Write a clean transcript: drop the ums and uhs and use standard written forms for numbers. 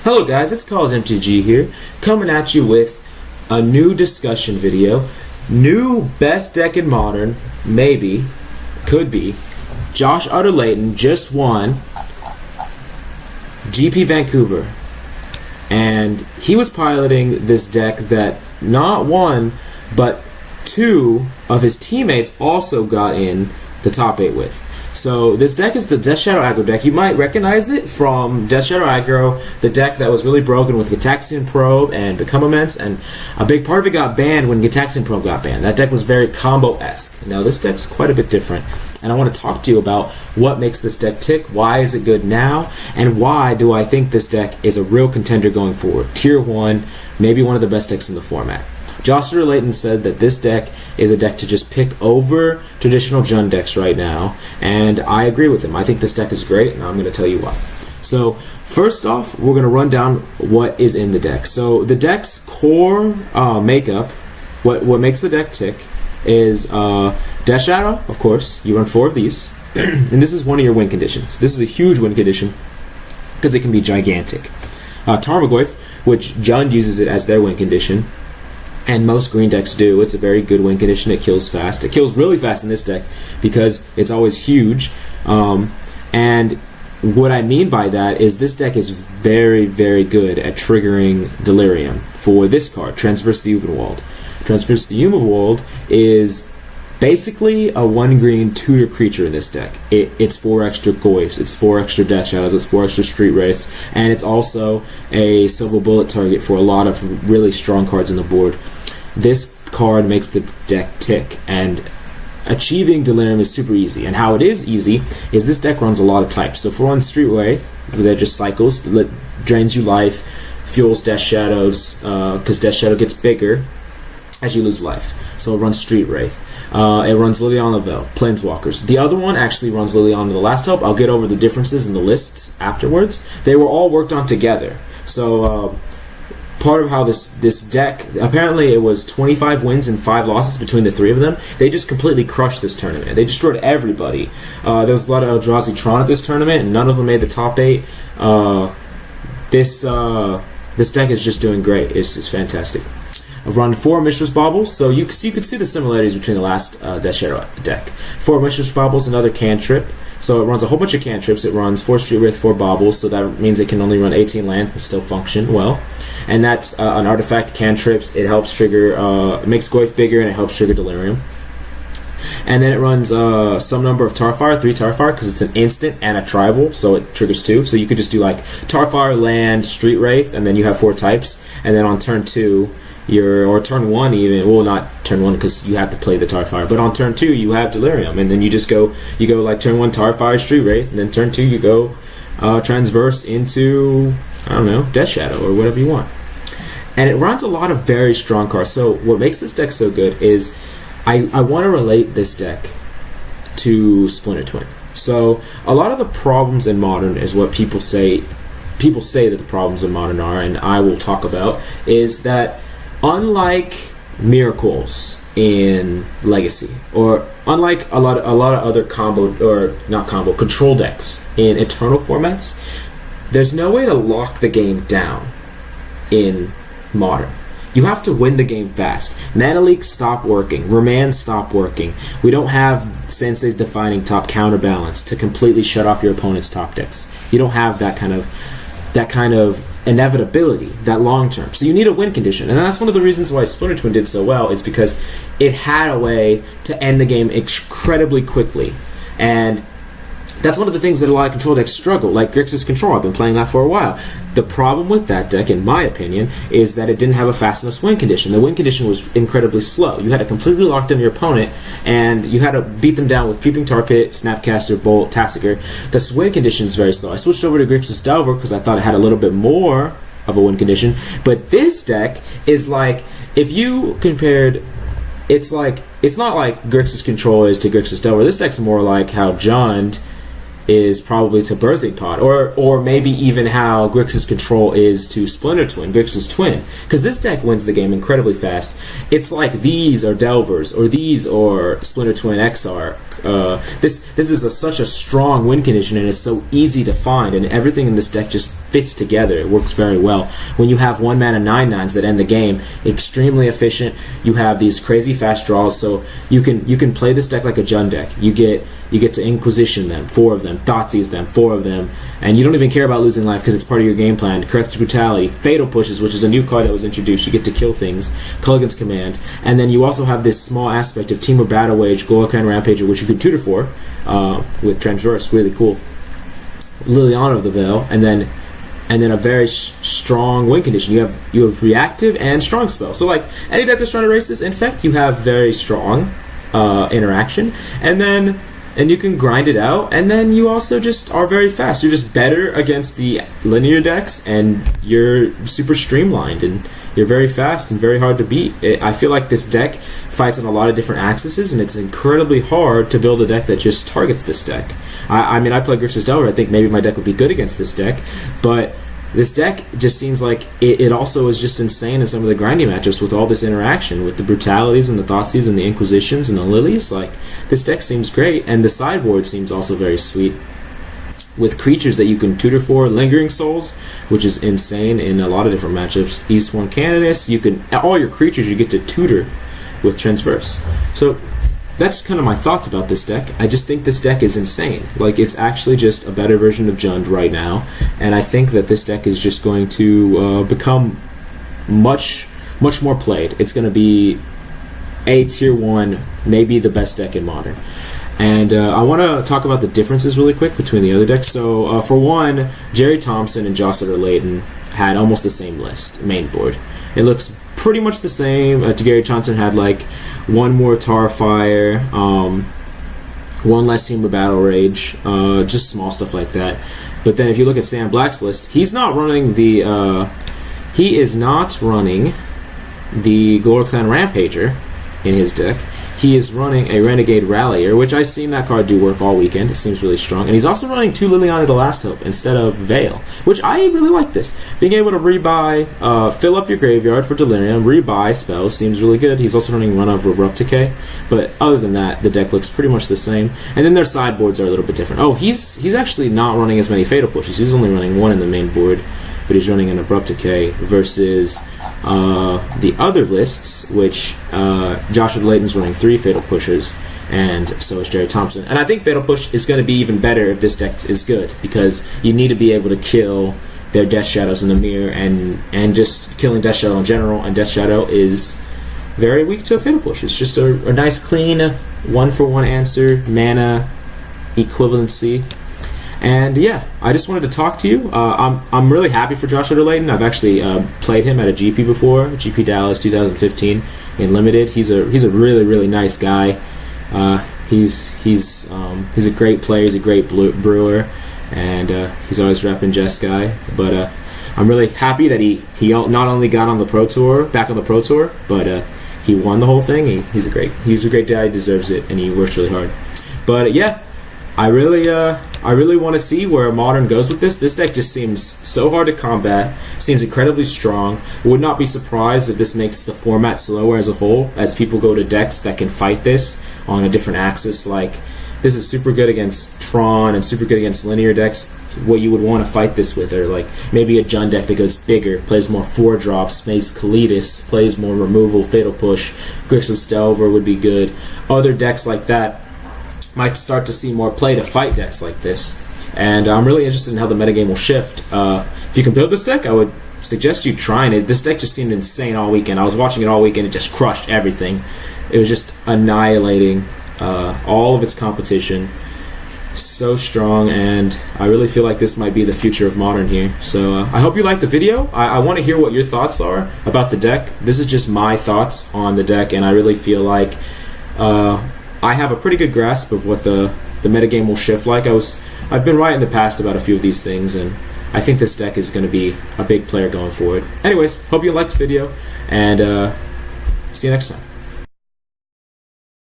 Hello guys, it's College MTG here, coming at you with a new discussion video. New best deck in Modern, maybe, could be. Josh Utter-Layton just won GP Vancouver, and he was piloting this deck that not one, but two of his teammates also got in the top 8 with. So this deck is the Death Shadow Aggro deck. You might recognize it from Death Shadow Aggro, the deck that was really broken with Gitaxian Probe and Become Immense, and a big part of it got banned when Gitaxian Probe got banned. That deck was very combo-esque. Now this deck's quite a bit different, and I want to talk to you about what makes this deck tick, why is it good now, and why do I think this deck is a real contender going forward. Tier 1, maybe one of the best decks in the format. Josh Utter-Layton said that this deck is a deck to just pick over traditional JUND decks right now, and I agree with him. I think this deck is great, and I'm going to tell you why. So, first off, we're going to run down what is in the deck. So, the deck's core makeup, what makes the deck tick, is Death Shadow, of course. You run 4 of these, and this is one of your win conditions. This is a huge win condition, because it can be gigantic. Tarmogoyf, which JUND uses it as their win condition, and most green decks do. It's a very good win condition. It kills fast. It kills really fast in this deck because it's always huge. And what I mean by that is this deck is very, very good at triggering Delirium for this card, Transverse the Uvenwald. Transverse the Uvenwald is basically a 1-green tutor creature in this deck. It's 4 extra Goyfs, it's 4 extra Death Shadows, it's 4 extra Street Wraiths, and it's also a Silver Bullet target for a lot of really strong cards on the board. This card makes the deck tick, and achieving Delirium is super easy. And how it is easy is this deck runs a lot of types. So if we're on Street Wraith, that just cycles, drains you life, fuels Death Shadows, because Death Shadow gets bigger as you lose life. So it runs Street Wraith. It runs Liliana Vel, Planeswalkers. The other one actually runs Liliana the Last Hope. I'll get over the differences in the lists afterwards. They were all worked on together. So part of how this deck, apparently it was 25 wins and 5 losses between the 3 of them. They just completely crushed this tournament. They destroyed everybody. There was a lot of Eldrazi Tron at this tournament, and none of them made the top 8. This deck is just doing great. It's fantastic. I've run 4 Mistress Baubles, so you could see the similarities between the last Death Shadow deck. 4 Mistress Baubles, another cantrip. So it runs a whole bunch of cantrips. It runs 4 Street Wraith, 4 Baubles, so that means it can only run 18 lands and still function well. And that's an artifact, cantrips. It helps trigger, it makes Goyf bigger, and it helps trigger Delirium. And then it runs some number of Tarfire, 3 Tarfire, because it's an instant and a tribal, so it triggers 2. So you could just do like Tarfire, land, Street Wraith, and then you have 4 types. And then on turn 2, or turn 1 even, well, not turn 1 because you have to play the Tarfire, but on turn 2 you have Delirium, and then you go like turn 1 Tarfire, Street Wraith, and then turn 2 you go Transverse into, I don't know, Death Shadow or whatever you want. And it runs a lot of very strong cards. So what makes this deck so good is I want to relate this deck to Splinter Twin. So a lot of the problems in Modern is what people say that the problems in Modern are, and I will talk about, is that unlike Miracles in Legacy, or unlike a lot of other control decks in Eternal formats, there's no way to lock the game down in Modern. You have to win the game fast. Mana Leaks stop working. Remand stop working. We don't have Sensei's Defining Top Counterbalance to completely shut off your opponent's top decks. You don't have that kind of inevitability, that long term. So you need a win condition, and that's one of the reasons why Splinter Twin did so well, is because it had a way to end the game incredibly quickly. And that's one of the things that a lot of control decks struggle, like Grixis Control. I've been playing that for a while. The problem with that deck, in my opinion, is that it didn't have a fast enough win condition. The win condition was incredibly slow. You had to completely lock down your opponent, and you had to beat them down with Creeping Tar Pit, Snapcaster, Bolt, Tassiger. The win condition is very slow. I switched over to Grixis Delver because I thought it had a little bit more of a win condition. But this deck is like, if you compared, it's not like Grixis Control is to Grixis Delver. This deck's more like how JUND is probably to Birthing Pod, or maybe even how Grixis Control is to Splinter Twin, Grixis Twin, because this deck wins the game incredibly fast. It's like these are Delvers, or these are Splinter Twin XR. This is such a strong win condition, and it's so easy to find, and everything in this deck just fits together. It works very well. When you have 1 mana 9/9s that end the game, extremely efficient. You have these crazy fast draws, so you can play this deck like a JUND deck. You get to Inquisition them, 4 of them, Thoughtseize them, 4 of them, and you don't even care about losing life because it's part of your game plan. Corrective Brutality, Fatal Pushes, which is a new card that was introduced. You get to kill things, Culligan's Command, and then you also have this small aspect of Team of Battle Wage, Golokhan Rampager, which you can tutor for with Transverse, really cool. Liliana of the Veil, and then a very strong win condition. You have reactive and strong spell. So like any deck that's trying to race this Infect, you have very strong interaction, and you can grind it out, and then you also just are very fast. You're just better against the linear decks, and you're super streamlined, and you're very fast and very hard to beat. I feel like this deck fights on a lot of different axes, and it's incredibly hard to build a deck that just targets this deck. I mean, I play Grixis Delver. I think maybe my deck would be good against this deck, but this deck just seems like it also is just insane in some of the grindy matchups with all this interaction with the Brutalities and the Thoughtseize and the Inquisitions and the Lilies. Like, this deck seems great, and the sideboard seems also very sweet with creatures that you can tutor for. Lingering Souls, which is insane in a lot of different matchups. Eastborn Canoness, all your creatures you get to tutor with Transverse. So that's kind of my thoughts about this deck. I just think this deck is insane. Like, it's actually just a better version of JUND right now, and I think that this deck is just going to become much more played. It's going to be a tier 1, maybe the best deck in Modern. And I want to talk about the differences really quick between the other decks. So for one, Jerry Thompson and Josh Layton had almost the same list, main board. It looks pretty much the same. Gary Johnson had like 1 more Tarfire, 1 less Team of Battle Rage, just small stuff like that. But then if you look at Sam Black's list, he is not running the Golokhan Rampager in his deck. He is running a Renegade Rallier, which I've seen that card do work all weekend. It seems really strong. And he's also running 2 Liliana the Last Hope instead of Veil, which I really like this. Being able to rebuy, fill up your graveyard for Delirium, rebuy spells seems really good. He's also running Run of Abrupt Decay. But other than that, the deck looks pretty much the same. And then their sideboards are a little bit different. Oh, he's actually not running as many Fatal Pushes. He's only running 1 in the main board, but he's running an Abrupt Decay versus the other lists, which Joshua Layton's running 3 Fatal Pushers, and so is Jerry Thompson. And I think Fatal Push is going to be even better if this deck is good, because you need to be able to kill their Death Shadows in the mirror, and just killing Death Shadow in general, and Death Shadow is very weak to Fatal Push. It's just a nice clean 1-for-1 answer, mana equivalency. And yeah, I just wanted to talk to you. I'm really happy for Josh Layton. I've actually played him at a GP before, GP Dallas 2015 in Limited. He's a really nice guy. He's a great player. He's a great brewer, and he's always repping Jess guy. But I'm really happy that he not only got on the Pro Tour, back on the Pro Tour, but he won the whole thing. He's a great guy. He deserves it, and he works really hard. But yeah, I really want to see where Modern goes with this. This deck just seems so hard to combat, seems incredibly strong. Would not be surprised if this makes the format slower as a whole, as people go to decks that can fight this on a different axis. Like, this is super good against Tron and super good against linear decks. What you would want to fight this with, or like maybe a JUND deck that goes bigger, plays more 4-drops, plays Kalidas, plays more removal, Fatal Push, Grixis Delver would be good. Other decks like that might start to see more play to fight decks like this, and I'm really interested in how the metagame will shift. If you can build this deck, I would suggest you trying it. This deck just seemed insane all weekend. I was watching it all weekend. It just crushed everything. It was just annihilating all of its competition. So strong, and I really feel like this might be the future of Modern here. So I hope you liked the video. I want to hear what your thoughts are about the deck. This is just my thoughts on the deck, and I really feel like I have a pretty good grasp of what the metagame will shift like. I've been right in the past about a few of these things, and I think this deck is going to be a big player going forward. Anyways, hope you liked the video, and see you next time.